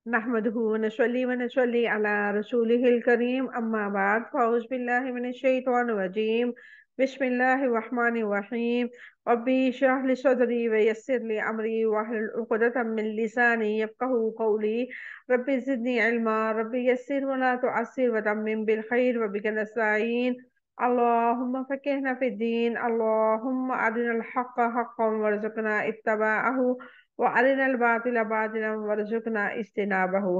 نحمده ونصلي ونصلي على رسوله الكريم أما بعد فأعوذ بالله من الشيطان الرجيم. بسم الله الرحمن الرحيم. ربي اشرح لي صدري ويسر لي أمري واحلل عقدة من لساني يفقهوا قولي. ربي زدني علما، ربي يسر ولا تعسر وتمم بالخير وبك نستعين. اللهم فقهنا في الدين، اللهم أرنا الحق حقا وارزقنا اتباعه، وأرنا الباطل باطلا وارزقنا اجتنابه.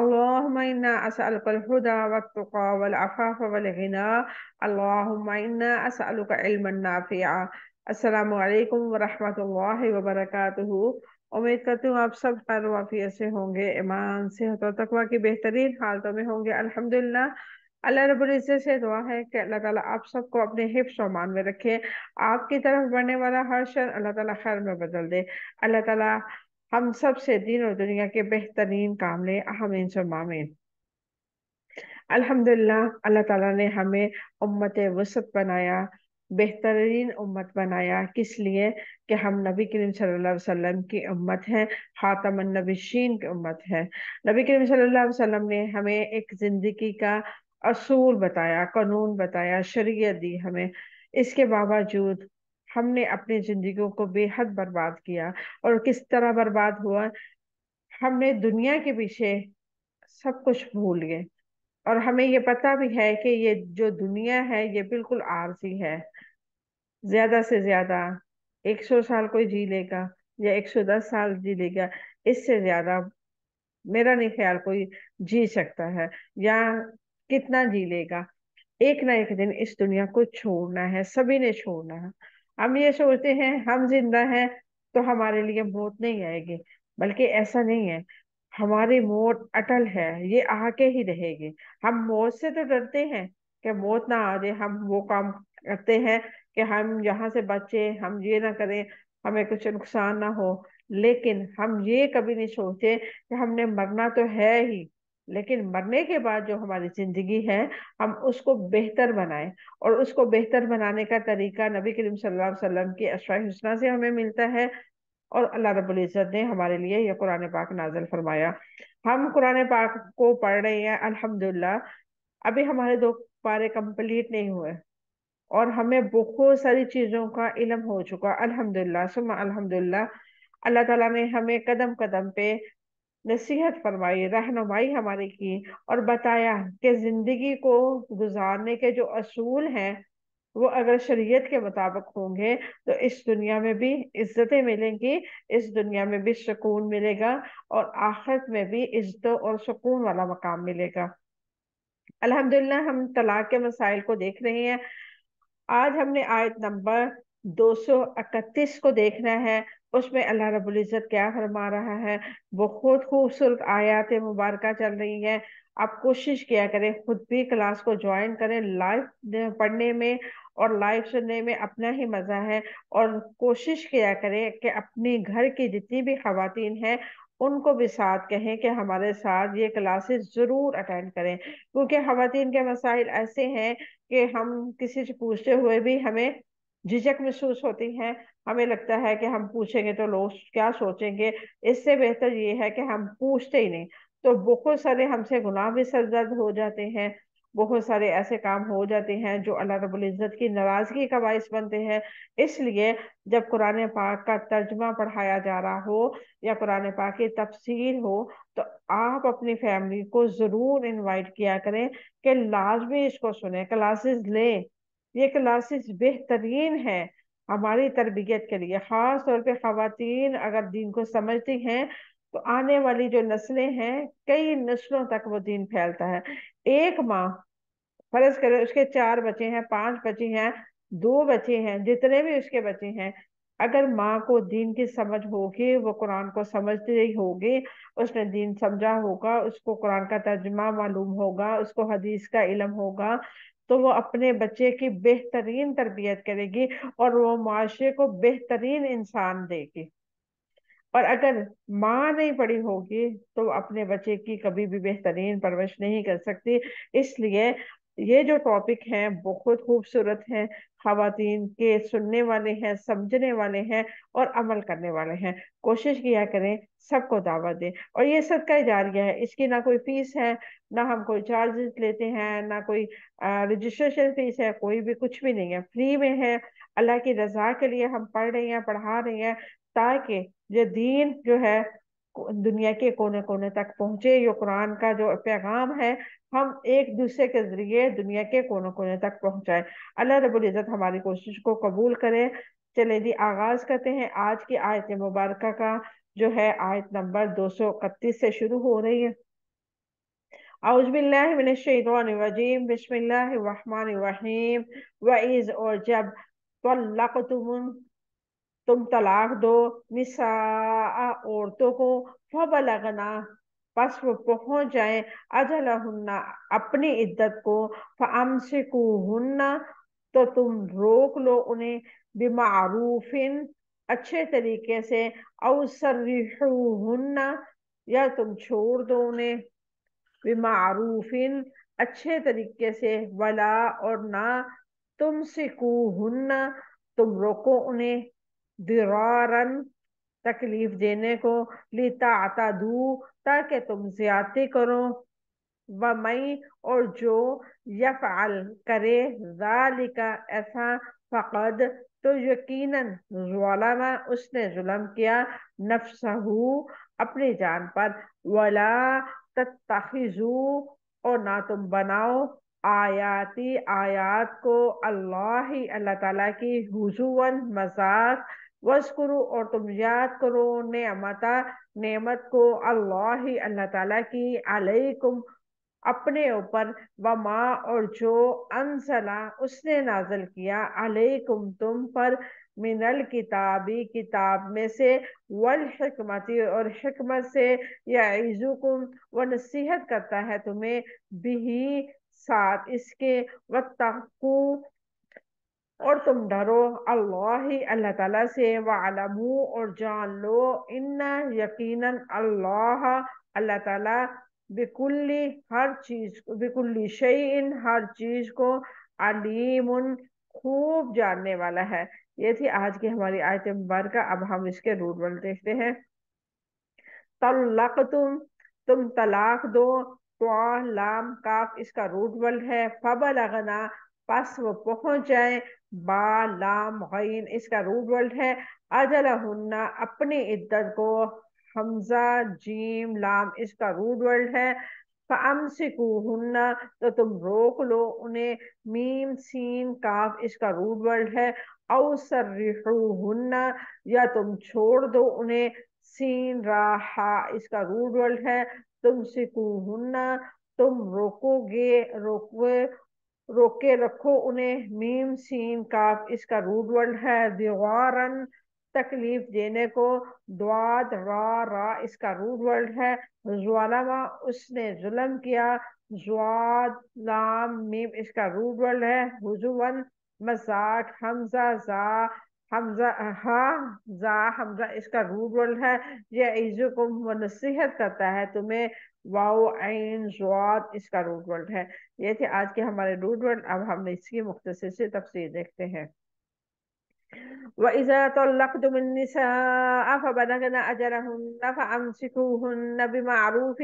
اللهم إنا أسألك الهدى والتقى والعفاف والغنى. اللهم إنا أسألك علما نافعا. السلام علیکم ورحمۃ اللہ وبرکاتہ۔ امید کرتی ہوں آپ سب خیر و عافیت سے ہوں گے، ایمان، صحت اور تقوی کی بہترین حالتوں میں ہوں گے الحمدللہ۔ اللہ رب العزت سے دعا ہے کہ اللہ تعالیٰ آپ سب کو اپنے حفظ و امان میں رکھے، آپ کی طرف بڑھنے والا ہر شر اللہ تعالیٰ خیر میں بدل دے۔ اللہ تعالیٰ ہم سب سے دین اور دنیا کے بہترین کام لے، آمین ثم آمین۔ الحمدللہ اللہ تعالیٰ نے ہمیں امت وسط بنایا، بہترین امت بنایا۔ کس لیے؟ کہ ہم نبی کریم صلی اللہ علیہ وسلم کی امت ہیں، خاتم النبیین کی امت ہے۔ نبی کریم صلی اللہ علیہ وسلم نے ہمیں ایک زندگی کا اصول بتایا، قانون بتایا، شریعت دی ہمیں۔ اس کے باوجود ہم نے اپنی زندگیوں کو بے حد برباد کیا۔ اور کس طرح برباد ہوا؟ ہم نے دنیا کے پیچھے سب کچھ بھول گئے، اور ہمیں یہ پتا بھی ہے کہ یہ جو دنیا ہے یہ بالکل عارضی ہے۔ زیادہ سے زیادہ 100 سال کوئی جی لے گا، یا 110 سال جی لے گا، اس سے زیادہ میرا نہیں خیال کوئی جی سکتا ہے، یا کتنا جی لے گا۔ ایک نہ ایک دن اس دنیا کو چھوڑنا ہے، سبھی نے چھوڑنا ہے۔ ہم یہ سوچتے ہیں ہم زندہ ہیں تو ہمارے لیے موت نہیں آئے گی، بلکہ ایسا نہیں ہے۔ ہماری موت اٹل ہے، یہ آ کے ہی رہے گی۔ ہم موت سے تو ڈرتے ہیں کہ موت نہ آ جائے، ہم وہ کام کرتے ہیں کہ ہم یہاں سے بچیں، ہم یہ نہ کریں، ہمیں کچھ نقصان نہ ہو۔ لیکن ہم یہ کبھی نہیں سوچتے کہ ہم نے مرنا تو ہے ہی، لیکن مرنے کے بعد جو ہماری زندگی ہے ہم اس کو بہتر بنائیں۔ اور اس کو بہتر بنانے کا طریقہ نبی کریم صلی اللہ علیہ وسلم کی اسماء الحسنی سے ہمیں ملتا ہے، اور اللہ رب العزت نے ہمارے لیے یہ قرآن پاک نازل فرمایا۔ ہم قرآن پاک کو پڑھ رہے ہیں الحمدللہ، ابھی ہمارے 2 پارے کمپلیٹ نہیں ہوئے، اور ہمیں بہت ساری چیزوں کا علم ہو چکا الحمدللہ ثم الحمدللہ۔ اللہ تعالیٰ نے ہمیں قدم قدم پہ نصیحت فرمائی، رہنمائی ہماری کی، اور بتایا کہ زندگی کو گزارنے کے جو اصول ہیں وہ اگر شریعت کے مطابق ہوں گے تو اس دنیا میں بھی عزتیں ملیں گی، اس دنیا میں بھی سکون ملے گا، اور آخرت میں بھی عزت اور سکون والا مقام ملے گا۔ الحمدللہ ہم طلاق کے مسائل کو دیکھ رہے ہیں۔ آج ہم نے آیت نمبر 231 کو دیکھنا ہے۔ اس میں اللہ رب العزت کیا فرما رہا ہے؟ بہت خوبصورت آیات مبارکہ چل رہی ہیں۔ آپ کوشش کیا کریں، خود بھی کلاس کو جوائن کریں، لائیو پڑھنے میں اور لائیو سننے میں اپنا ہی مزہ ہے۔ اور کوشش کیا کریں کہ اپنی گھر کی جتنی بھی خواتین ہیں ان کو بھی ساتھ کہیں کہ ہمارے ساتھ یہ کلاسز ضرور اٹینڈ کریں، کیونکہ خواتین کے مسائل ایسے ہیں کہ ہم کسی سے پوچھتے ہوئے بھی ہمیں جھجک محسوس ہوتی ہے۔ ہمیں لگتا ہے کہ ہم پوچھیں گے تو لوگ کیا سوچیں گے، اس سے بہتر یہ ہے کہ ہم پوچھتے ہی نہیں۔ تو بہت سارے ہم سے گناہ بھی سرزد ہو جاتے ہیں، بہت سارے ایسے کام ہو جاتے ہیں جو اللہ رب العزت کی ناراضگی کا باعث بنتے ہیں۔ اس لیے جب قرآن پاک کا ترجمہ پڑھایا جا رہا ہو یا قرآن پاک کی تفسیر ہو تو آپ اپنی فیملی کو ضرور انوائٹ کیا کریں کہ لازمی اس کو سنیں، کلاسز لیں۔ یہ کلاسز بہترین ہے ہماری تربیت کے لیے، خاص طور پہ خواتین اگر دین کو سمجھتی ہیں تو آنے والی جو نسلیں ہیں کئی نسلوں تک وہ دین پھیلتا ہے۔ ایک ماں، فرض کرے اس کے 4 بچے ہیں، 5 بچے ہیں، 2 بچے ہیں، جتنے بھی اس کے بچے ہیں، اگر ماں کو دین کی سمجھ ہوگی، وہ قرآن کو سمجھتی رہی ہوگی، اس نے دین سمجھا ہوگا، اس کو قرآن کا ترجمہ معلوم ہوگا، اس کو حدیث کا علم ہوگا، تو وہ اپنے بچے کی بہترین تربیت کرے گی اور وہ معاشرے کو بہترین انسان دے گی۔ اور اگر ماں نہیں پڑھی ہوگی تو وہ اپنے بچے کی کبھی بھی بہترین پرورش نہیں کر سکتی۔ اس لیے یہ جو ٹاپک ہیں بہت خوبصورت ہیں، خواتین کے سننے والے ہیں، سمجھنے والے ہیں اور عمل کرنے والے ہیں۔ کوشش کیا کریں سب کو دعوت دیں، اور یہ صدقہ جاریہ ہے، اس کی نہ کوئی فیس ہے، نہ ہم کوئی چارجز لیتے ہیں، نہ کوئی رجسٹریشن فیس ہے، کوئی بھی کچھ بھی نہیں ہے، فری میں ہے۔ اللہ کی رضا کے لیے ہم پڑھ رہے ہیں، پڑھا رہے ہیں، تاکہ یہ دین جو ہے دنیا کے کونے کونے تک پہنچے۔ یہ قرآن کا جو پیغام ہے ہم ایک دوسرے کے ذریعے دنیا کے کونے کونے تک پہنچائے۔ اللہ رب العزت ہماری کوشش کو قبول کرے۔ چلے جی آغاز کرتے ہیں آج کی آیت مبارکہ کا، جو ہے آیت نمبر 231 سے شروع ہو رہی ہے۔ اعوذ باللہ من الشیطان الرجیم، بسم اللہ الرحمن الرحیم۔ وَإِذْ، اور جب، طَلَّقْتُمُ، تم طلاق دو، نساء، عورتوں کو، فبلغنا، پس وہ پہنچ جائیں، اجلہن، اپنی عدت کو، فامسکوہن، تو تم روک لو انہیں، بمعروف، اچھے طریقے سے، او سرحوہن، یا تم چھوڑ دو انہیں، بمعروف، اچھے طریقے سے، ولا، اور نہ، تمسکوہن، تم روکو انہیں، ضرارن، تکلیف دینے کو، لتعتدوا، تاکہ تم زیادتی کرو، وَمَن، اور جو، یفعل، کرے، ذالک، ایسا، فقد، تو یقیناً، ظلم، اس نے ظلم کیا، نفسہ، اپنی جان پر، ولا تتخذوا، اور نہ تم بناؤ، آیاتی، آیات کو، اللہ تعالیٰ کی، ہزواً، مذاق، وَاذْکُرُوا، اور تم یاد کرو، نعمت کو، اللہ تعالیٰ کی، علیکم، اپنے اوپر، وما، اور جو، انزلہ، اس نے نازل کیا، علیکم، تم پر، من الکتابی، کتاب میں سے، والحکمتی، اور حکمت سے، یعظکم، وہ نصیحت کرتا ہے تمہیں، بھی، ساتھ اس کے، واتقوا، اور تم ڈرو، اللہ تعالیٰ سے، وَعْلَمُوا، اور جان لو، یقیناً، اللہ تعالیٰ، بکل، ہر چیز کو، بکل شیء، ہر چیز کو، علیم، خوب جاننے والا ہے۔ یہ تھی آج کی ہماری آیت مبارکہ۔ اب ہم اس کے روٹ ورڈ دیکھتے ہیں۔ طلقتم، تم طلاق دو، لام کاف اس کا روٹ ورڈ ہے، فبلغنا، پس وہ پہنچ جائیں، با، لام غین اس کا روٹ ورڈ ہے، اجلہن، اپنی عدت کو، حمزہ، جیم، لام اس کا روٹ ورڈ ہے، فامسکوہن، تو تم روک لو انہیں، میم، سین، کاف اس کا روٹ ورڈ ہے، او سرحوہن، یا تم چھوڑ دو انہیں، سین، را، ہا اس کا روٹ ورڈ ہے، تم سکوہن، تم روکے رکھو انہیں، میم، سین، کاف اس کا روٹ ورڈ ہے، دیوارن، تکلیف دینے کو، دواد، را اس کا روٹ ورڈ ہے، ظلم، اس نے ظلم کیا، زواد، لام، میم اس کا روٹ ورڈ ہے، ہزون، مذاق، حمزہ، حمزہ اس کا روٹ ورڈ ہے، یعظکم، وہ نصیحت کرتا ہے تمہیں، واو، عین، زواد اس کا روٹ ورڈ ہے۔ یہ تھے آج کے ہمارے روٹ ورڈ۔ اب ہم اس کی مختصر سے تفسیر دیکھتے ہیں۔ وَإِذَا طَلَّقْتُمُ النِّسَاءَ فَبَلَغْنَ أَجَلَهُنَّ فَأَمْسِكُوهُنَّ بِمَعْرُوفٍ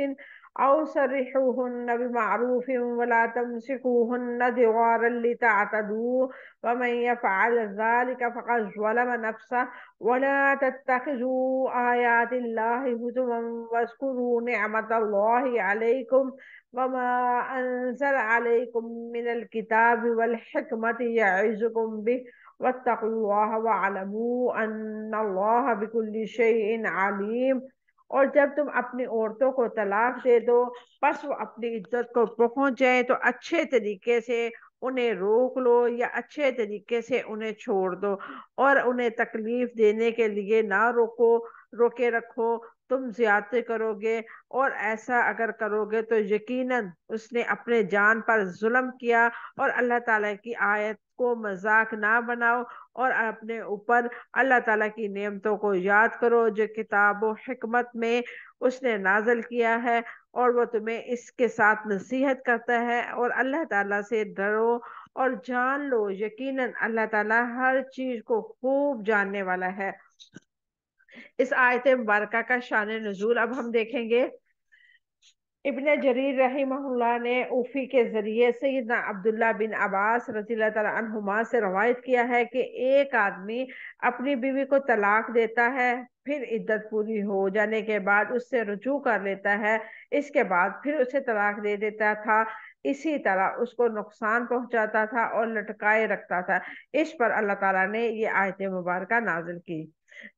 أَوْ سَرِّحُوهُنَّ بِمَعْرُوفٍ وَلَا تَمْسِكُوهُنَّ ضِرَارًا لِتَعْتَدُوا وَمَن يَفْعَلْ ذَلِكَ فَقَدْ ظَلَمَ نَفْسَهُ وَلَا تَتَّخِذُوا آيَاتِ اللَّهِ هُزُوًا وَاذْكُرُوا نِعْمَةَ اللَّهِ عَلَيْكُمْ وَمَا أَنزَلَ عَلَيْكُمْ مِنَ الْكِتَابِ وَالْحِكْمَةِ يَعِظُكُمْ بِهِ وَاتَّقُوا اللَّهَ وَاعْلَمُوا أَنَّ اللَّهَ بِكُلِّ شَيْءٍ عَلِيمٌ۔ اور جب تم اپنی عورتوں کو طلاق دے دو، پس وہ اپنی عدت کو پہنچ جائیں تو اچھے طریقے سے انہیں روک لو یا اچھے طریقے سے انہیں چھوڑ دو، اور انہیں تکلیف دینے کے لیے نہ روکے رکھو، تم زیادتی کرو گے، اور ایسا اگر کرو گے تو یقیناً اس نے اپنے جان پر ظلم کیا، اور اللہ تعالیٰ کی آیت کو مذاق نہ بناؤ، اور اپنے اوپر اللہ تعالیٰ کی نعمتوں کو یاد کرو جو کتاب و حکمت میں اس نے نازل کیا ہے، اور وہ تمہیں اس کے ساتھ نصیحت کرتا ہے، اور اللہ تعالیٰ سے ڈرو اور جان لو یقیناً اللہ تعالیٰ ہر چیز کو خوب جاننے والا ہے۔ اس آیت مبارکہ کا شان نزول اب ہم دیکھیں گے۔ ابن جریر رحمہ اللہ نے اوفی کے ذریعے سیدنا عبداللہ بن عباس رضی اللہ تعالیٰ عنہما سے روایت کیا ہے کہ ایک آدمی اپنی بیوی کو طلاق دیتا ہے، پھر عدت پوری ہو جانے کے بعد اس سے رجوع کر لیتا ہے، اس کے بعد پھر اسے طلاق دے دیتا تھا، اسی طرح اس کو نقصان پہنچاتا تھا اور لٹکائے رکھتا تھا۔ اس پر اللہ تعالیٰ نے یہ آیت مبارکہ نازل کی،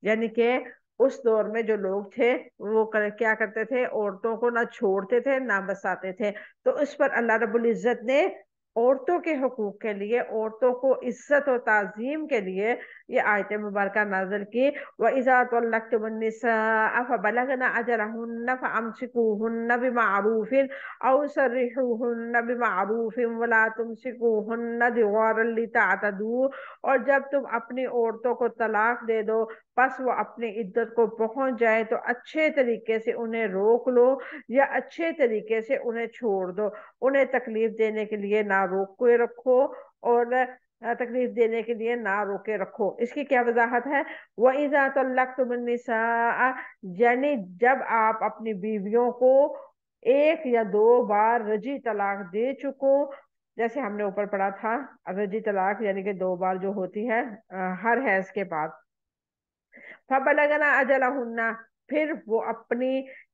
یعنی کہ اس دور میں جو لوگ تھے وہ کیا کرتے تھے، عورتوں کو نہ چھوڑتے تھے نہ بساتے تھے، تو اس پر اللہ رب العزت نے عورتوں کے حقوق کے لیے، عورتوں کو عزت و تعظیم کے لیے یہ آیت مبارکہ نازل کی۔ وَإِذَا طَلَّقْتُمُ النِّسَاءَ فَبَلَغْنَ أَجَلَهُنَّ فَأَمْسِكُوهُنَّ بِمَعْرُوفٍ أَوْ سَرِّحُوهُنَّ بِمَعْرُوفٍ وَلَا تُمْسِكُوهُنَّ ضِرَارًا لِتَعْتَدُوا، اور جب تم اپنی عورتوں کو طلاق دے دو پس وہ اپنی عدت کو پہنچ جائے تو اچھے طریقے سے انہیں روک لو یا اچھے طریقے سے انہیں چھوڑ دو، انہیں تکلیف دینے کے لیے نہ روکے رکھو اور تکلیف دینے کے لیے نہ روکے رکھو۔ اس کی کیا وضاحت ہے؟ وَإِذَا طَلَّقْتُمُ النِّسَاءَ، یعنی جب آپ اپنی بیویوں کو ایک یا دو بار رجی طلاق دے چکو، جیسے ہم نے اوپر پڑھا تھا رجی طلاق یعنی کہ دو بار جو ہوتی ہے ہر حیض کے بعد، فَبَلَغْنَ أَجَلَهُنَّ، پھر وہ اپنی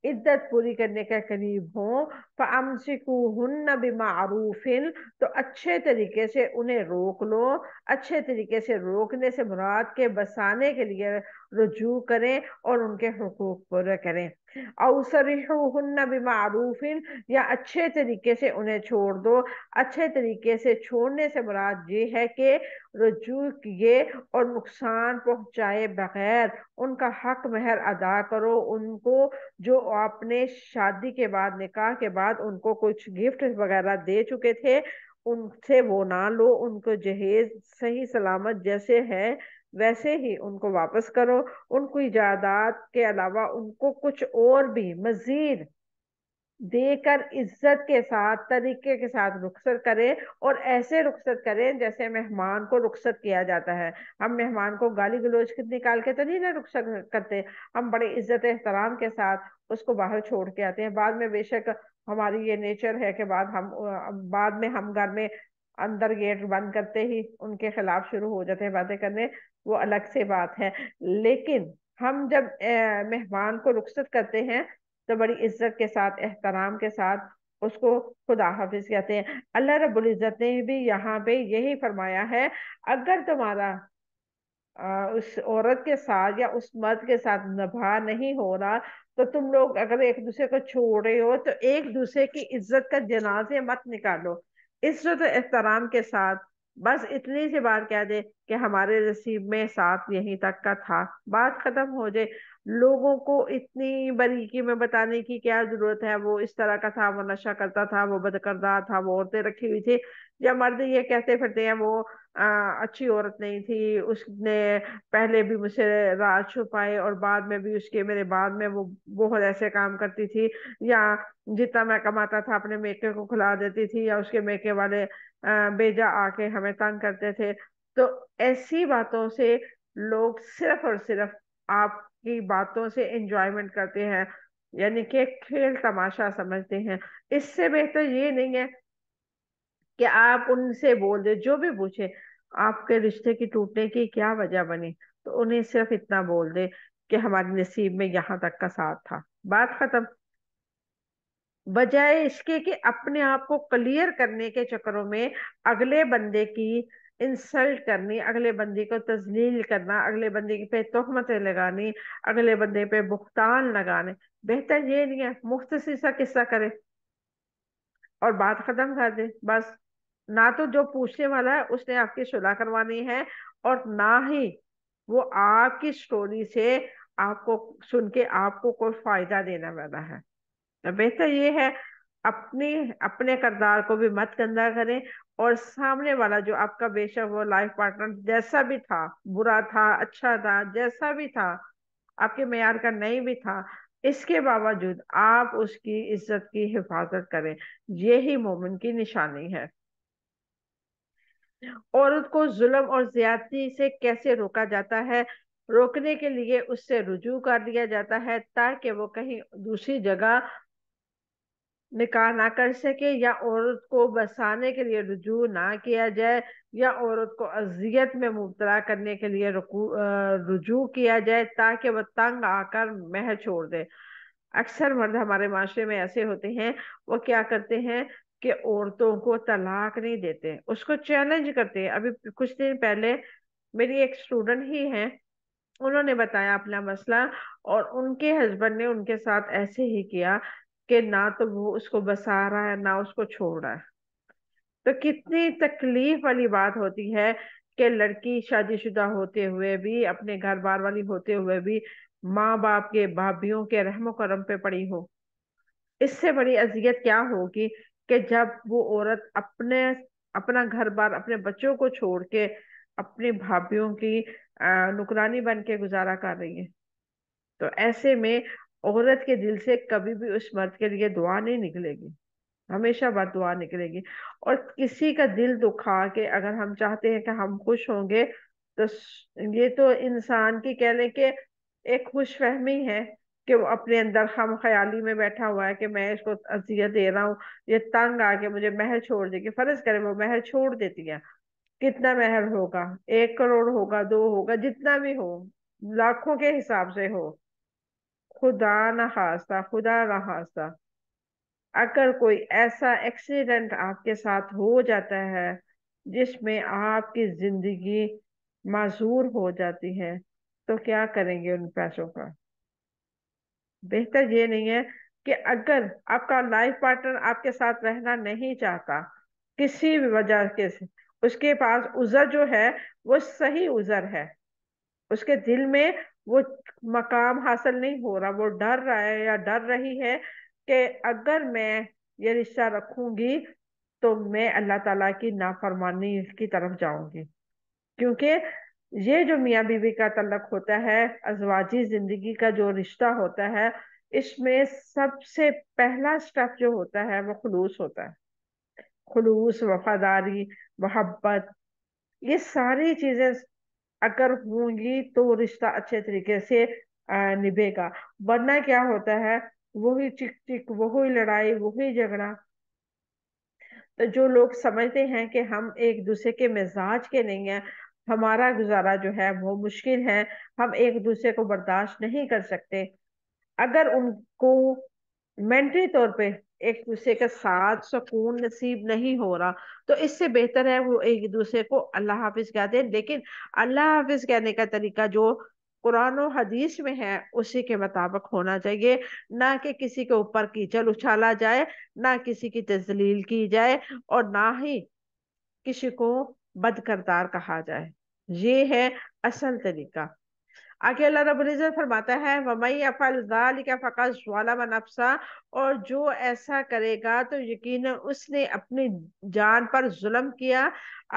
عدت پوری کرنے کے قریب ہوں، فَأَمْسِكُوهُنَّ بِمَعْرُوفٍ، تو اچھے طریقے سے انہیں روک لو۔ اچھے طریقے سے روکنے سے مراد کے بسانے کے لیے رجوع کریں اور ان کے حقوق پورے کریں۔ أَوْ سَرِّحُوهُنَّ بِمَعْرُوفٍ، یا اچھے طریقے سے انہیں چھوڑ دو۔ اچھے طریقے سے چھوڑنے سے مراد یہ ہے کہ رجوع کیے اور نقصان پہنچائے بغیر ان کا حق مہر ادا کرو، ان کو جو آپ نے شادی کے بعد، نکاح کے بعد ان کو کچھ گفٹ وغیرہ دے چکے تھے ان سے وہ نہ لو، ان کو جہیز صحیح سلامت جیسے ہے ویسے ہی ان کو واپس کرو، ان کو جائیداد کے علاوہ ان کو کچھ اور بھی مزید دے کر عزت کے ساتھ طریقے کے ساتھ رخصت کرے، اور ایسے رخصت کرے جیسے مہمان کو رخصت کیا جاتا ہے۔ ہم مہمان کو گالی گلوچ نکال کے تو نہیں نا رخصت کرتے، ہم بڑے عزت احترام کے ساتھ اس کو باہر چھوڑ کے آتے ہیں۔ بعد میں بے شک ہماری یہ نیچر ہے کہ بعد میں ہم گھر میں اندر گیٹ بند کرتے ہی ان کے خلاف شروع ہو جاتے ہیں باتیں کرنے، وہ الگ سے بات ہے، لیکن ہم جب مہمان کو رخصت کرتے ہیں تو بڑی عزت کے ساتھ، احترام کے ساتھ اس کو خدا حافظ کہتے ہیں۔ اللہ رب العزت نے بھی یہاں پہ یہی فرمایا ہے، اگر تمہارا اس عورت کے ساتھ یا اس مرد کے ساتھ نبھا نہیں ہو رہا تو تم لوگ اگر ایک دوسرے کو چھوڑ رہے ہو تو ایک دوسرے کی عزت کا جنازے مت نکالو، عزت و احترام کے ساتھ بس اتنی سی بات کہہ دے کہ ہمارے نصیب میں ساتھ یہیں تک کا تھا، بات ختم ہو جائے۔ لوگوں کو اتنی باریکی میں بتانے کی کیا ضرورت ہے، وہ اس طرح کا تھا، وہ نشہ کرتا تھا، وہ بدکردار تھا، وہ عورتیں رکھی ہوئی تھی، یا مرد یہ کہتے پھرتے ہیں وہ اچھی عورت نہیں تھی، اس نے پہلے بھی مجھ سے راز چھپائے اور بعد میں بھی اس کے میرے بعد میں وہ بہت ایسے کام کرتی تھی، یا جتنا میں کماتا تھا اپنے میکے کو کھلا دیتی تھی، یا اس کے میکے والے بیجا آ کے ہمیں تنگ کرتے تھے۔ تو ایسی باتوں سے لوگ صرف اور صرف آپ کی باتوں سے انجوائمنٹ کرتے ہیں، یعنی کہ کھیل تماشا سمجھتے ہیں۔ اس سے بہتر یہ نہیں ہے کہ آپ ان سے بول دیں، جو بھی پوچھے آپ کے رشتے کی ٹوٹنے کی کیا وجہ بنی تو انہیں صرف اتنا بول دے کہ ہمارے نصیب میں یہاں تک کا ساتھ تھا، بات ختم۔ بجائے اس کے کہ اپنے آپ کو کلیئر کرنے کے چکروں میں اگلے بندے کی انسلٹ کرنی، اگلے بندے کو تذلیل کرنا، اگلے بندے پہ تہمتیں لگانی، اگلے بندے پہ بہتان لگانے، بہتر یہ نہیں ہے مختصر سا قصہ کرے اور بات ختم کر دے بس۔ نہ تو جو پوچھنے والا ہے اس نے آپ کی صلح کروانی ہے، اور نہ ہی وہ آپ کی سٹوری سے آپ کو سن کے آپ کو کوئی فائدہ دینے والا ہے۔ بہتر یہ ہے اپنے کردار کو بھی مت گندا کریں، اور سامنے والا جو آپ کا بے شک وہ لائف پارٹنر جیسا بھی تھا، برا تھا، اچھا تھا، جیسا بھی تھا، آپ کے معیار کا نہیں بھی تھا، اس کے باوجود آپ اس کی عزت کی حفاظت کریں، یہی مومن کی نشانی ہے۔ عورت کو ظلم اور زیادتی سے کیسے روکا جاتا ہے؟ روکنے کے لیے اس سے رجوع کر لیا جاتا ہے تاکہ وہ کہیں دوسری جگہ نکاح نہ کر سکے، یا عورت کو بسانے کے لیے رجوع نہ کیا جائے، یا عورت کو اذیت میں مبتلا کرنے کے لیے رجوع کیا جائے تاکہ وہ تنگ آ کر مہر چھوڑ دے۔ اکثر مرد ہمارے معاشرے میں ایسے ہوتے ہیں، وہ کیا کرتے ہیں کہ عورتوں کو طلاق نہیں دیتے، اس کو چیلنج کرتے ہیں۔ ابھی کچھ دن پہلے میری ایک اسٹوڈنٹ ہی ہیں، انہوں نے بتایا اپنا مسئلہ، اور ان کے ہسبینڈ نے ان کے ساتھ ایسے ہی کیا کہ نہ تو وہ اس کو بسا رہا ہے، نہ اس کو چھوڑ رہا ہے۔ تو کتنی تکلیف والی بات ہوتی ہے کہ لڑکی شادی شدہ ہوتے ہوئے بھی، اپنے گھر بار والی ہوتے ہوئے بھی، ماں باپ کے، بھابھیوں کے رحم و کرم پہ پڑی ہو۔ اس سے بڑی اذیت کیا ہوگی کہ جب وہ عورت اپنا گھر بار، اپنے بچوں کو چھوڑ کے اپنی بھابھیوں کی نکرانی بن کے گزارا کر رہی ہے۔ تو ایسے میں عورت کے دل سے کبھی بھی اس مرد کے لیے دعا نہیں نکلے گی، ہمیشہ بد دعا نکلے گی۔ اور کسی کا دل دکھا کے اگر ہم چاہتے ہیں کہ ہم خوش ہوں گے، تو یہ تو انسان کی کہہ لیں کہ ایک خوش فہمی ہے کہ وہ اپنے اندر ہم خیالی میں بیٹھا ہوا ہے کہ میں اس کو اذیت دے رہا ہوں، یہ تنگ آ کے مجھے مہر چھوڑ دے گی۔ فرض کرے وہ مہر چھوڑ دیتی ہے، کتنا مہر ہوگا؟ 1 کروڑ ہوگا، 2 ہوگا، جتنا بھی ہو، لاکھوں کے حساب سے ہو، خدا نہ خواستہ، خدا نہ خواستہ اگر کوئی ایسا ایکسیڈنٹ آپ کے ساتھ ہو جاتا ہے جس میں آپ کی زندگی معذور ہو جاتی ہے، تو کیا کریں گے ان پیسوں کا؟ بہتر یہ نہیں ہے کہ اگر آپ کا لائف پارٹنر آپ کے ساتھ رہنا نہیں چاہتا کسی بھی وجہ سے، اس کے پاس عذر جو ہے وہ صحیح عذر ہے، اس کے دل میں وہ مقام حاصل نہیں ہو رہا، وہ ڈر رہا ہے یا ڈر رہی ہے کہ اگر میں یہ رشتہ رکھوں گی تو میں اللہ تعالیٰ کی نافرمانی کی طرف جاؤں گی۔ کیونکہ یہ جو میاں بیوی کا تعلق ہوتا ہے، ازواجی زندگی کا جو رشتہ ہوتا ہے، اس میں سب سے پہلا سٹیپ جو ہوتا ہے وہ خلوص ہوتا ہے۔ خلوص، وفاداری، محبت، یہ ساری چیزیں اگر ہوں گی تو وہ رشتہ اچھے طریقے سے نبھے گا۔ ورنہ کیا ہوتا ہے؟ وہی چک چک، وہی لڑائی، وہی جھگڑا۔ تو جو لوگ سمجھتے ہیں کہ ہم ایک دوسرے کے مزاج کے نہیں ہیں، ہمارا گزارا جو ہے وہ مشکل ہے، ہم ایک دوسرے کو برداشت نہیں کر سکتے، اگر ان کو مینٹلی طور پہ ایک دوسرے کے ساتھ سکون نصیب نہیں ہو رہا، تو اس سے بہتر ہے وہ ایک دوسرے کو اللہ حافظ کہہ دیں۔ لیکن اللہ حافظ کہنے کا طریقہ جو قرآن و حدیث میں ہے اسی کے مطابق ہونا چاہیے، نہ کہ کسی کے اوپر کیچڑ اچھالا جائے، نہ کسی کی تذلیل کی جائے، اور نہ ہی کسی کو بد کردار کہا جائے۔ یہ ہے اصل طریقہ۔ آگے اللہ رب العزت فرماتا ہے وَمَن يَفْعَلْ ذَلِكَ فَقَدْ ظَلَمَ نَفْسَهُ، اور جو ایسا کرے گا تو یقیناً اس نے اپنی جان پر ظلم کیا۔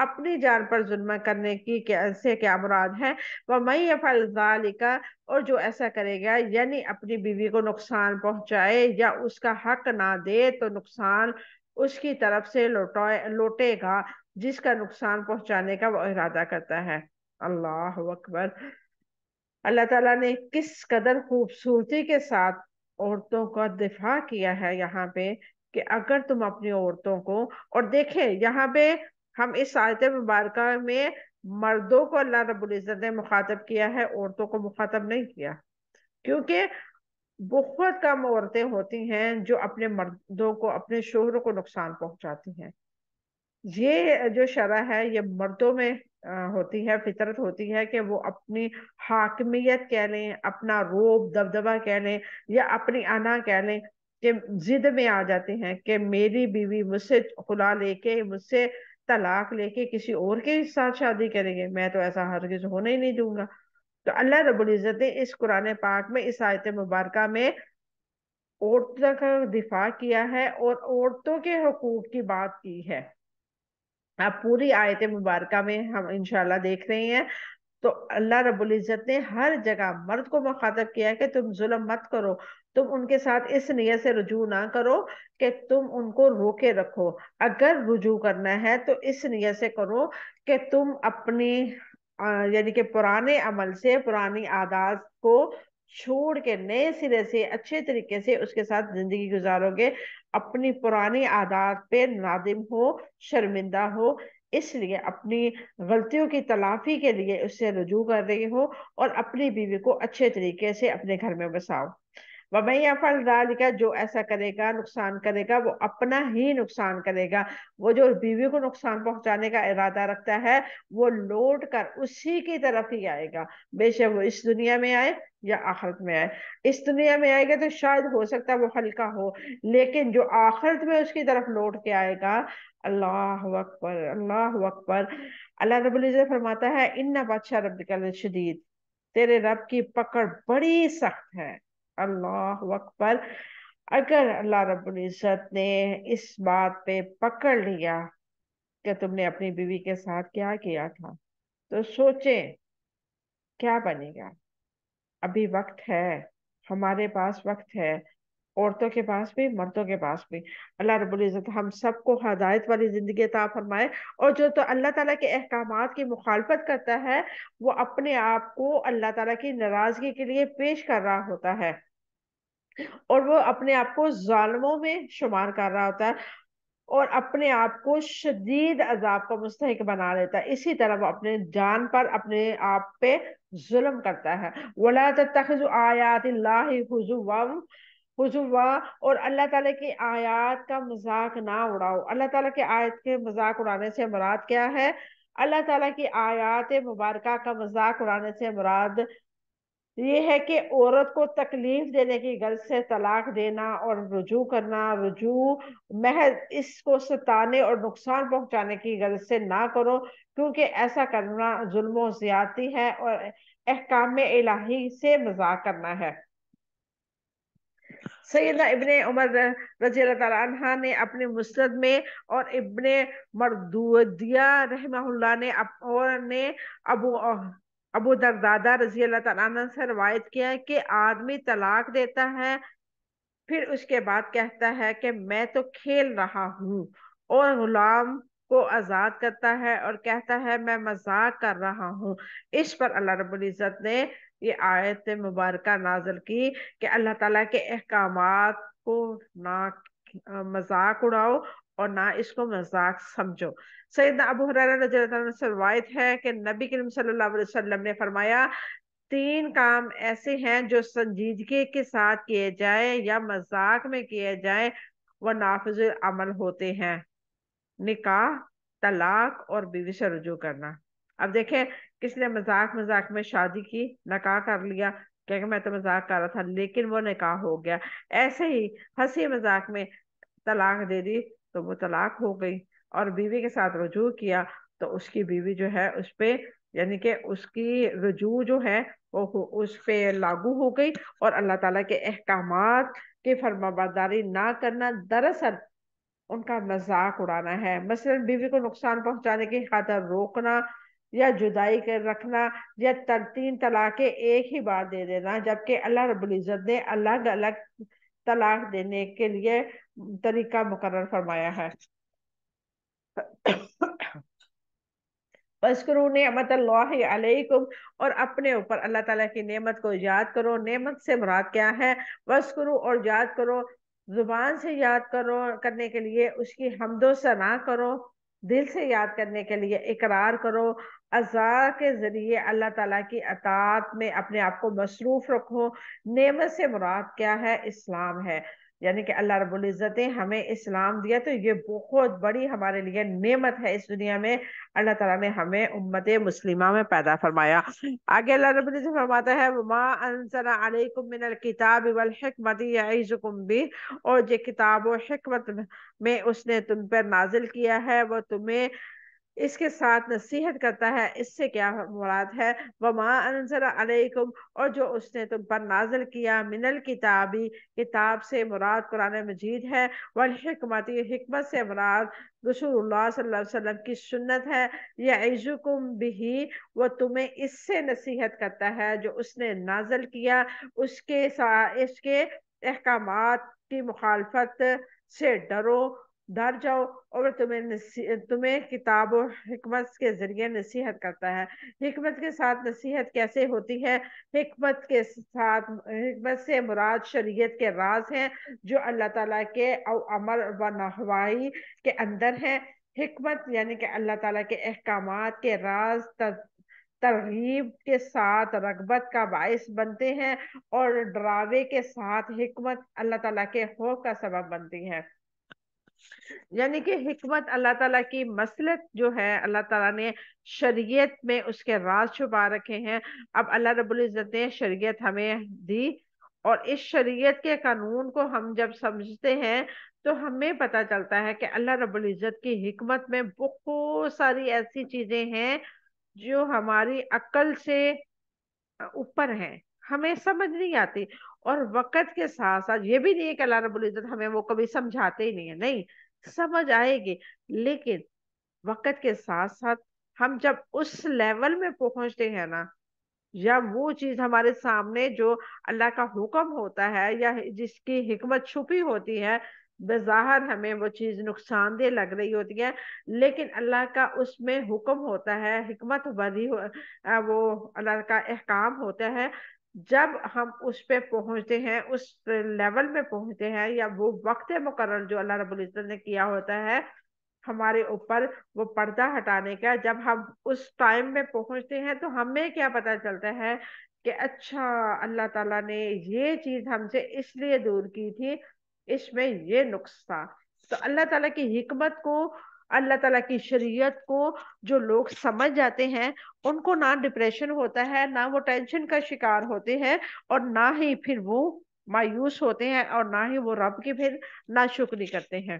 اپنی جان پر ظلم کرنے کی سے کیا مراد ہے؟ وَمَن يَفْعَلْ ذَلِكَ، اور جو ایسا کرے گا یعنی اپنی بیوی کو نقصان پہنچائے یا اس کا حق نہ دے، تو نقصان اس کی طرف سے لوٹے گا جس کا نقصان پہنچانے کا وہ ارادہ کرتا ہے۔ اللہ اکبر! اللہ تعالیٰ نے کس قدر خوبصورتی کے ساتھ عورتوں کا دفاع کیا ہے یہاں پہ، کہ اگر تم اپنی عورتوں کو، اور دیکھیں یہاں پہ ہم اس آیت مبارکہ میں مردوں کو اللہ رب العزت نے مخاطب کیا ہے، عورتوں کو مخاطب نہیں کیا، کیونکہ بہت کم عورتیں ہوتی ہیں جو اپنے مردوں کو، اپنے شوہروں کو نقصان پہنچاتی ہیں۔ یہ جو شرع ہے یہ مردوں میں ہوتی ہے، فطرت ہوتی ہے کہ وہ اپنی حاکمیت کہہ لیں، اپنا روب دبدبہ کہہ لیں، یا اپنی انا کہہ لیں، کہ ضد میں آ جاتے ہیں کہ میری بیوی مجھ سے خلا لے کے، مجھ سے طلاق لے کے کسی اور کے ساتھ شادی کریں گے، میں تو ایسا ہرگز ہونے ہی نہیں دوں گا۔ تو اللہ رب العزت نے اس قرآن پاک میں، اس آیت مبارکہ میں عورتوں کا دفاع کیا ہے اور عورتوں کے حقوق کی بات کی ہے۔ اب پوری آیت مبارکہ میں ہم انشاءاللہ دیکھ رہے ہیں تو اللہ رب العزت نے ہر جگہ مرد کو مخاطب کیا ہے کہ تم ظلم مت کرو، تم ان کے ساتھ اس نیت سے رجوع نہ کرو کہ تم ان کو روکے رکھو، اگر رجوع کرنا ہے تو اس نیت سے کرو کہ تم اپنی یعنی کہ پرانے عمل سے، پرانی عادات کو چھوڑ کے نئے سرے سے اچھے طریقے سے اس کے ساتھ زندگی گزارو گے، اپنی پرانی عادات پہ نادم ہو، شرمندہ ہو، اس لیے اپنی غلطیوں کی تلافی کے لیے اس سے رجوع کر رہی ہو، اور اپنی بیوی کو اچھے طریقے سے اپنے گھر میں بساؤ۔ وَمَن يَفْعَلْ ذَلِكَ، جو ایسا کرے گا، نقصان کرے گا، وہ اپنا ہی نقصان کرے گا۔ وہ جو بیوی کو نقصان پہنچانے کا ارادہ رکھتا ہے وہ لوٹ کر اسی کی طرف ہی آئے گا، بے شک وہ اس دنیا میں آئے یا آخرت میں آئے۔ اس دنیا میں آئے گا تو شاید ہو سکتا ہے وہ ہلکا ہو، لیکن جو آخرت میں اس کی طرف لوٹ کے آئے گا، اللہ اکبر، اللہ اکبر۔ اللہ رب العزت فرماتا ہے ان بطش ربک لشدید، تیرے رب کی پکڑ بڑی سخت ہے۔ اللہ اکبر۔ اگر اللہ رب العزت نے اس بات پہ پکڑ لیا کہ تم نے اپنی بیوی کے ساتھ کیا کیا تھا، تو سوچیں کیا بنے گا۔ ابھی وقت ہے، ہمارے پاس وقت ہے، عورتوں کے پاس بھی، مردوں کے پاس بھی۔ اللہ رب العزت ہم سب کو ہدایت والی زندگی عطا فرمائے، اور جو تو اللہ تعالیٰ کے احکامات کی مخالفت کرتا ہے وہ اپنے آپ کو اللہ تعالیٰ کی ناراضگی کے لیے پیش کر رہا ہوتا ہے، اور وہ اپنے آپ کو ظالموں میں شمار کر رہا ہوتا ہے، اور اپنے آپ کو شدید عذاب کا مستحق بنا لیتا ہے۔ اسی طرح وہ اپنے جان پر، اپنے آپ پہ ظلم کرتا ہے۔ وَلَا تَتَّخِذُوا آیَاتِ اللَّهِ ہزوا، اور اللہ تعالیٰ کی آیات کا مذاق نہ اڑاؤ۔ اللہ تعالیٰ کی آیت کے مذاق اڑانے سے مراد کیا ہے؟ اللہ تعالیٰ کی آیات مبارکہ کا مذاق اڑانے سے مراد یہ ہے کہ عورت کو تکلیف دینے کی غرض سے طلاق دینا اور رجوع کرنا، رجوع محض اس کو ستانے اور نقصان پہنچانے کی غرض سے نہ کرو، کیونکہ ایسا کرنا ظلم و زیادتی ہے اور احکام الہی سے مذاق کرنا ہے۔ سیدنا ابن عمر رضی اللہ تعالیٰ عنہ نے اپنے مسند میں، اور ابن مردودیہ رحمہ اللہ نے اور نے ابو درداء رضی اللہ تعالیٰ عنہ سے روایت کیا ہے کہ آدمی طلاق دیتا ہے، پھر اس کے بعد کہتا ہے کہ میں تو کھیل رہا ہوں، اور غلام کو آزاد کرتا ہے اور کہتا ہے میں مذاق کر رہا ہوں۔ اس پر اللہ رب العزت نے یہ آیت مبارکہ نازل کی کہ اللہ تعالیٰ کے احکامات کو نہ مذاق اڑاؤ اور نہ اس کو مذاق سمجھو۔ سیدنا ابو ہریرہ رضی اللہ عنہ سے روایت ہے کہ نبی کریم صلی اللہ علیہ وسلم نے فرمایا، تین کام ایسے ہیں جو سنجیدگی کے ساتھ کیے جائے یا مذاق میں کیے جائے وہ نافذ عمل ہوتے ہیں: نکاح، طلاق اور بیوی سے رجوع کرنا۔ اب دیکھیں، کس نے مذاق میں شادی کی، نکاح کر لیا، کہ میں تو مذاق کر رہا تھا، لیکن وہ نکاح ہو گیا۔ ایسے ہی ہنسی مذاق میں طلاق دے دی تو وہ طلاق ہو گئی، اور بیوی کے ساتھ رجوع کیا تو اس کی بیوی جو ہے اس پہ، یعنی کہ اس کی رجوع جو ہے وہ اس پہ لاگو ہو گئی، اور اللہ تعالیٰ کے احکامات کی فرمانبرداری نہ کرنا دراصل ان کا مذاق اڑانا ہے۔ مثلا بیوی کو نقصان پہنچانے کی خاطر روکنا، یا جدائی کر رکھنا، یا تین طلاقیں ایک ہی بار دے دینا، جبکہ اللہ رب العزت نے الگ الگ طلاق دینے کے لیے طریقہ مقرر فرمایا ہے۔ وَاذْكُرُوا نِعْمَتَ اللَّهِ عَلَيْكُمْ، اور اپنے اوپر اللہ تعالیٰ کی نعمت کو یاد کرو۔ نعمت سے مراد کیا ہے؟ وَاذْكُرُوا، اور یاد کرو، زبان سے یاد کرو کرنے کے لیے اس کی حمد و ثنا کرو، دل سے یاد کرنے کے لیے اقرار کرو، اعضاء کے ذریعے اللہ تعالیٰ کی اطاعت میں اپنے آپ کو مصروف رکھو۔ نعمت سے مراد کیا ہے؟ اسلام ہے، یعنی کہ اللہ رب العزت نے ہمیں اسلام دیا، تو یہ بہت بڑی ہمارے لیے نعمت ہے۔ اس دنیا میں اللہ تعالیٰ نے ہمیں امت مسلمہ میں پیدا فرمایا۔ آگے اللہ رب العزت فرماتا ہے وَمَا أَنزَلَ عَلَيْكُم مِّنَ الْكِتَابِ وَالْحِكْمَةِ يَعِظُكُم بِهِ، اور جو کتاب و حکمت میں اس نے تم پر نازل کیا ہے وہ تمہیں اس کے ساتھ نصیحت کرتا ہے، اس سے کیا مراد ہے؟ وما انزل علیکم، اور جو اس نے تم پر نازل کیا، من الکتابی، کتاب سے مراد قرآن مجید ہے، والحکمتی، حکمت سے مراد رسول اللہ صلی اللہ علیہ وسلم کی سنت ہے، یعظکم بہ، وہ تمہیں اس سے نصیحت کرتا ہے جو اس نے نازل کیا، اس کے احکامات کی مخالفت سے ڈر جاؤ، اور تمہیں کتاب و حکمت کے ذریعے نصیحت کرتا ہے۔ حکمت کے ساتھ نصیحت کیسے ہوتی ہے؟ حکمت سے مراد شریعت کے راز ہیں جو اللہ تعالیٰ کے امر و نہوائی کے اندر ہیں۔ حکمت یعنی کہ اللہ تعالیٰ کے احکامات کے راز ترغیب کے ساتھ رغبت کا باعث بنتے ہیں، اور ڈراوے کے ساتھ حکمت اللہ تعالیٰ کے خوف کا سبب بنتی ہے۔ یعنی کہ حکمت اللہ تعالیٰ کی مصلحت جو ہے، اللہ تعالیٰ نے شریعت میں اس کے راز چھپا رکھے ہیں۔ اب اللہ رب العزت نے شریعت ہمیں دی، اور اس شریعت کے قانون کو ہم جب سمجھتے ہیں تو ہمیں پتہ چلتا ہے کہ اللہ رب العزت کی حکمت میں بہت ساری ایسی چیزیں ہیں جو ہماری عقل سے اوپر ہیں، ہمیں سمجھ نہیں آتی۔ اور وقت کے ساتھ ساتھ یہ بھی نہیں ہے کہ اللہ رب العزت ہمیں وہ کبھی سمجھاتے ہی نہیں ہے، نہیں، سمجھ آئے گی، لیکن وقت کے ساتھ ساتھ ہم جب اس لیول میں پہنچتے ہیں نا، یا وہ چیز ہمارے سامنے جو اللہ کا حکم ہوتا ہے یا جس کی حکمت چھپی ہوتی ہے، بظاہر ہمیں وہ چیز نقصان دہ لگ رہی ہوتی ہے، لیکن اللہ کا اس میں حکم ہوتا ہے، حکمت بری وہ اللہ کا احکام ہوتا ہے۔ جب ہم اس پہ پہنچتے ہیں، اس لیول میں پہنچتے ہیں، یا وہ وقت مقرر جو اللہ رب العزت نے کیا ہوتا ہے ہمارے اوپر، وہ پردہ ہٹانے کا، جب ہم اس ٹائم میں پہنچتے ہیں تو ہمیں کیا پتا چلتا ہے کہ اچھا اللہ تعالیٰ نے یہ چیز ہم سے اس لیے دور کی تھی، اس میں یہ نقص تھا۔ تو اللہ تعالیٰ کی حکمت کو، اللہ تعالیٰ کی شریعت کو جو لوگ سمجھ جاتے ہیں، ان کو نہ ڈپریشن ہوتا ہے، نہ وہ ٹینشن کا شکار ہوتے ہیں، اور نہ ہی پھر وہ مایوس ہوتے ہیں، اور نہ ہی وہ رب کی پھر ناشکری کرتے ہیں۔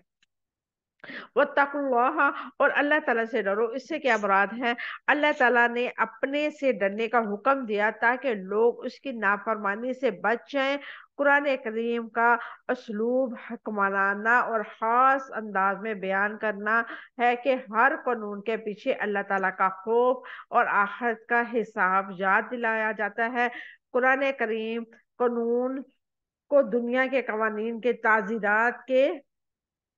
وَاتَّقُوا اللَّهَ، اور اللہ تعالیٰ سے ڈرو، اس سے کیا مراد ہے؟ اللہ تعالیٰ نے اپنے سے ڈرنے کا حکم دیا تاکہ لوگ اس کی نافرمانی سے بچ جائیں۔ قرآن کریم کا اسلوب حکمرانہ اور خاص انداز میں بیان کرنا ہے کہ ہر قانون کے پیچھے اللہ تعالیٰ کا خوف اور آخرت کا حساب یاد دلایا جاتا ہے۔ قرآن کریم قانون کو دنیا کے قوانین کے تعزیرات کے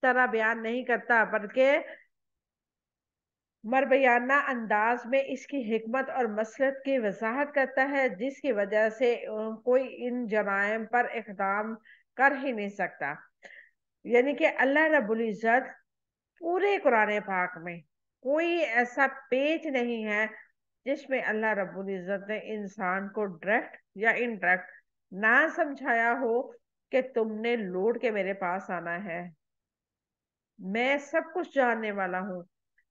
طرح بیان نہیں کرتا، بلکہ مربیانہ انداز میں اس کی حکمت اور مصلحت کی وضاحت کرتا ہے، جس کی وجہ سے کوئی ان جرائم پر اقدام کر ہی نہیں سکتا۔ یعنی کہ اللہ رب العزت پورے قرآن پاک میں کوئی ایسا پیج نہیں ہے جس میں اللہ رب العزت نے انسان کو ڈائریکٹ یا انڈائریکٹ نہ سمجھایا ہو کہ تم نے لوٹ کے میرے پاس آنا ہے، میں سب کچھ جاننے والا ہوں،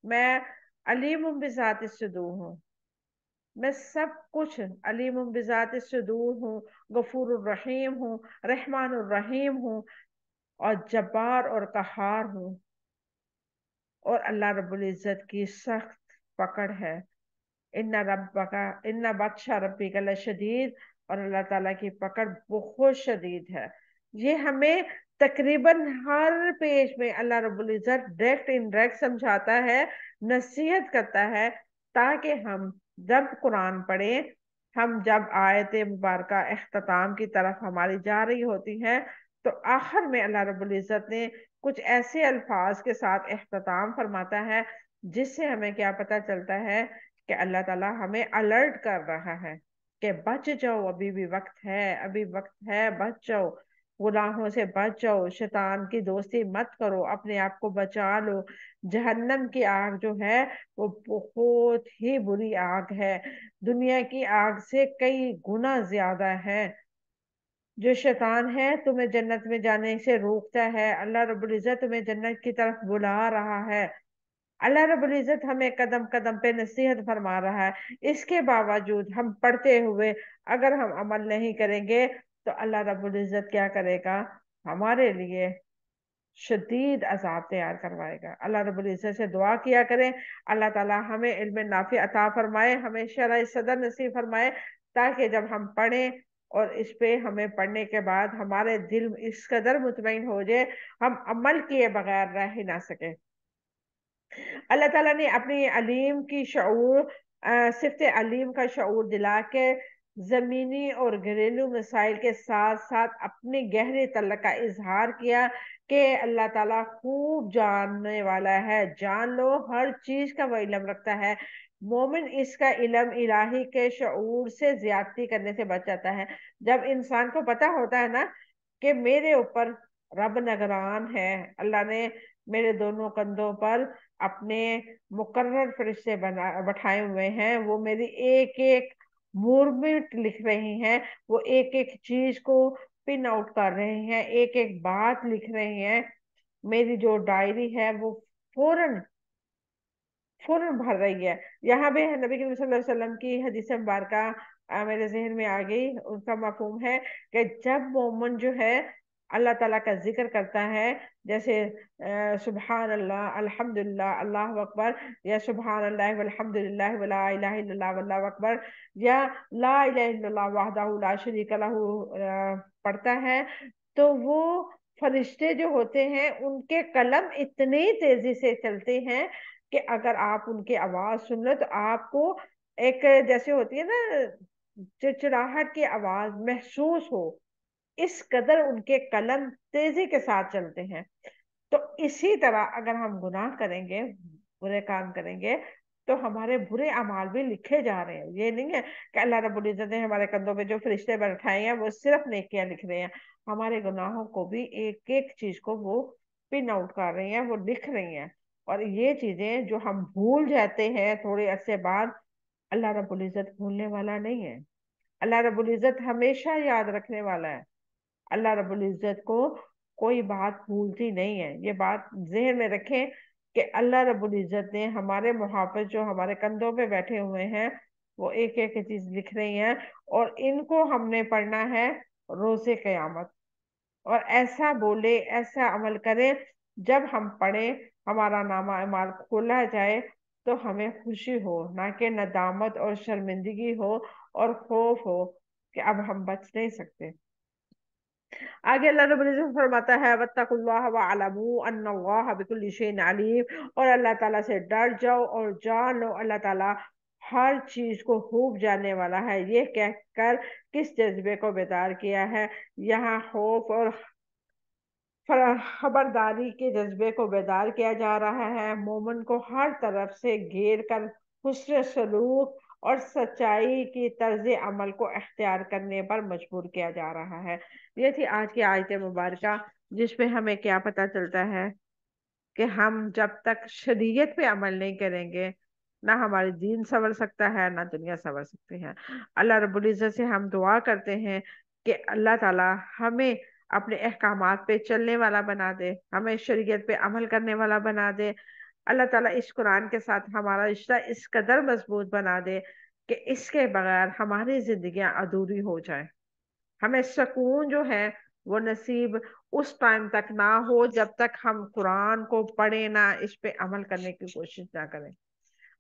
میں علیم بذات الصدور ہوں، میں سب کچھ علیم بذات الصدور ہوں، غفور الرحیم ہوں، رحمان الرحیم ہوں، اور جبار اور قہار ہوں۔ اور اللہ رب العزت کی سخت پکڑ ہے، ان بطش ربک لشدید، اور اللہ تعالیٰ کی پکڑ بہت شدید ہے۔ یہ ہمیں تقریباً ہر پیج میں اللہ رب العزت ڈائریکٹ انڈائریکٹ سمجھاتا ہے، نصیحت کرتا ہے، تاکہ ہم جب قرآن پڑھیں، ہم جب آیت مبارکہ اختتام کی طرف ہماری جا رہی ہوتی ہے، تو آخر میں اللہ رب العزت نے کچھ ایسے الفاظ کے ساتھ اختتام فرماتا ہے جس سے ہمیں کیا پتہ چلتا ہے کہ اللہ تعالیٰ ہمیں الرٹ کر رہا ہے کہ بچ جاؤ، ابھی بھی وقت ہے، ابھی وقت ہے، بچ جاؤ، گناہوں سے بچ جاؤ، شیطان کی دوستی مت کرو، اپنے آپ کو بچا لو۔ جہنم کی آگ جو ہے وہ بہت ہی بری آگ ہے، دنیا کی آگ سے کئی گنا زیادہ ہے۔ جو شیطان ہے تمہیں جنت میں جانے سے روکتا ہے، اللہ رب العزت تمہیں جنت کی طرف بلا رہا ہے، اللہ رب العزت ہمیں قدم قدم پہ نصیحت فرما رہا ہے۔ اس کے باوجود ہم پڑھتے ہوئے اگر ہم عمل نہیں کریں گے تو اللہ رب العزت کیا کرے گا؟ ہمارے لیے شدید عذاب تیار کروائے گا۔ اللہ رب العزت سے دعا کیا کریں، اللہ تعالیٰ ہمیں علم نافع عطا فرمائے، ہمیں شرح صدر نصیب فرمائے، تاکہ جب ہم پڑھیں اور اس پہ ہمیں پڑھنے کے بعد ہمارے دل اس قدر مطمئن ہو جائے، ہم عمل کیے بغیر رہ ہی نہ سکے۔ اللہ تعالیٰ نے اپنی علیم کی شعور صفت علیم کا شعور دلا کے زمینی اور گھریلو مسائل کے ساتھ ساتھ اپنی گہری تعلق کا اظہار کیا کہ اللہ تعالیٰ خوب جاننے والا ہے، جان لو ہر چیز کا وہ علم رکھتا ہے۔ مومن اس کا علم الہی کے شعور سے زیادتی کرنے سے بچ جاتا ہے۔ جب انسان کو پتہ ہوتا ہے نا کہ میرے اوپر رب نگران ہے، اللہ نے میرے دونوں کندھوں پر اپنے مقرر فرشتے بٹھائے ہوئے ہیں، وہ میری ایک ایک موومنٹ لکھ رہے ہیں، وہ ایک ایک چیز کو پن آؤٹ کر رہے ہیں، ایک ایک بات لکھ رہے ہیں، میری جو ڈائری ہے وہ فوراً فوراً بھر رہی ہے۔ یہاں بھی نبی کریم صلی اللہ علیہ وسلم کی حدیث مبارکہ میرے ذہن میں آ گئی، ان کا مفہوم ہے کہ جب مومن جو ہے اللہ تعالیٰ کا ذکر کرتا ہے، جیسے سبحان اللہ، الحمدللہ، اللہ اکبر، یا سبحان اللہ والحمدللہ ولا الہ الا اللہ واللہ اکبر، یا لا الہ الا اللہ وحدہ لا شریک لہ پڑھتا ہے، تو وہ فرشتے جو ہوتے ہیں ان کے قلم اتنی تیزی سے چلتے ہیں کہ اگر آپ ان کی آواز سن لیں تو آپ کو ایک جیسے ہوتی ہے نا چڑچڑاہٹ کی آواز محسوس ہو، اس قدر ان کے قلم تیزی کے ساتھ چلتے ہیں۔ تو اسی طرح اگر ہم گناہ کریں گے، برے کام کریں گے، تو ہمارے برے اعمال بھی لکھے جا رہے ہیں۔ یہ نہیں ہے کہ اللہ رب العزت نے ہمارے کندھوں پہ جو فرشتے بیٹھائے ہیں وہ صرف نیکیاں لکھ رہے ہیں، ہمارے گناہوں کو بھی ایک ایک چیز کو وہ پن آؤٹ کر رہے ہیں، وہ لکھ رہی ہیں۔ اور یہ چیزیں جو ہم بھول جاتے ہیں تھوڑے عرصے بعد، اللہ رب العزت بھولنے والا نہیں ہے، اللہ رب العزت ہمیشہ یاد رکھنے والا ہے۔ اللہ رب العزت کو کوئی بات بھولتی نہیں ہے، یہ بات ذہن میں رکھیں کہ اللہ رب العزت نے ہمارے محافظ جو ہمارے کندھوں پہ بیٹھے ہوئے ہیں وہ ایک ایک چیز لکھ رہی ہیں، اور ان کو ہم نے پڑھنا ہے روز قیامت، اور ایسا بولے، ایسا عمل کرے، جب ہم پڑھیں ہمارا نامہ اعمال کھولا جائے تو ہمیں خوشی ہو، نہ کہ ندامت اور شرمندگی ہو اور خوف ہو کہ اب ہم بچ نہیں سکتے۔ آگے اللہ رب العزت فرماتا ہے وَاتَّقُوا اللَّهَ وَاعْلَمُوا أَنَّ اللَّهَ بِكُلِّ شَيْءٍ عَلِيمٌ، اور اللہ تعالیٰ سے ڈر جاؤ اور جان لو اللہ تعالیٰ ہر چیز کو خوب جاننے والا ہے۔ یہ کہہ کر کس جذبے کو بیدار کیا ہے؟ یہاں خوف اور خبرداری کے جذبے کو بیدار کیا جا رہا ہے۔ مومن کو ہر طرف سے گھیر کر حسن سلوک اور سچائی کی طرز عمل کو اختیار کرنے پر مجبور کیا جا رہا ہے۔ یہ تھی آج کی آیت مبارکہ، جس پہ ہمیں کیا پتہ چلتا ہے کہ ہم جب تک شریعت پہ عمل نہیں کریں گے، نہ ہماری دین سنور سکتا ہے، نہ دنیا سنور سکتی ہے۔ اللہ رب العزت سے ہم دعا کرتے ہیں کہ اللہ تعالی ہمیں اپنے احکامات پہ چلنے والا بنا دے، ہمیں شریعت پہ عمل کرنے والا بنا دے۔ اللہ تعالیٰ اس قرآن کے ساتھ ہمارا رشتہ اس قدر مضبوط بنا دے کہ اس کے بغیر ہماری زندگیاں ادھوری ہو جائیں۔ ہمیں سکون جو ہے وہ نصیب اس ٹائم تک نہ ہو جب تک ہم قرآن کو پڑھیں نہ، اس پہ عمل کرنے کی کوشش نہ کریں۔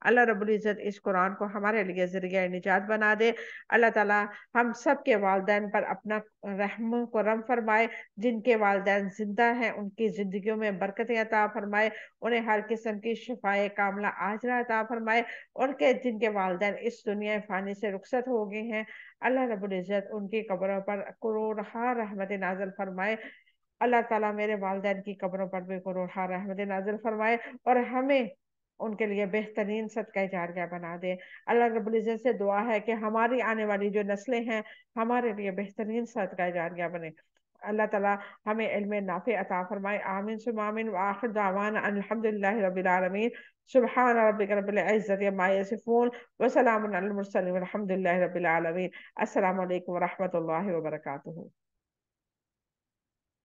اللہ رب العزت اس قرآن کو ہمارے لیے ذریعہ نجات بنا دے۔ اللہ تعالیٰ ہم سب کے والدین پر اپنا رحم و کرم فرمائے، جن کے والدین زندہ ہیں ان کی زندگیوں میں برکتیں عطا فرمائے، انہیں ہر قسم کی شفائے کاملہ عاجلہ عطا فرمائے، ان کے جن کے والدین اس دنیا فانی سے رخصت ہو گئے ہیں، اللہ رب العزت ان کی قبروں پر کروڑہا رحمت نازل فرمائے۔ اللہ تعالیٰ میرے والدین کی قبروں پر بھی کروڑہا رحمت نازل فرمائے، اور ہمیں ان کے لیے بہترین صدقہ جاریہ بنا دے۔ اللہ رب العزت سے دعا ہے کہ ہماری آنے والی جو نسلیں ہیں ہمارے لیے بہترین صدقہ جاریہ بنے۔ اللہ تعالیٰ ہمیں علم نافع عطا فرمائے۔ آمین ثم آمین، وآخر دعوانا ان الحمدللہ رب العالمین۔ سبحان ربک رب العزت عما یصفون، وسلام علی المرسلین والحمدللہ رب العالمین۔ السلام علیکم ورحمۃ اللہ وبرکاتہ۔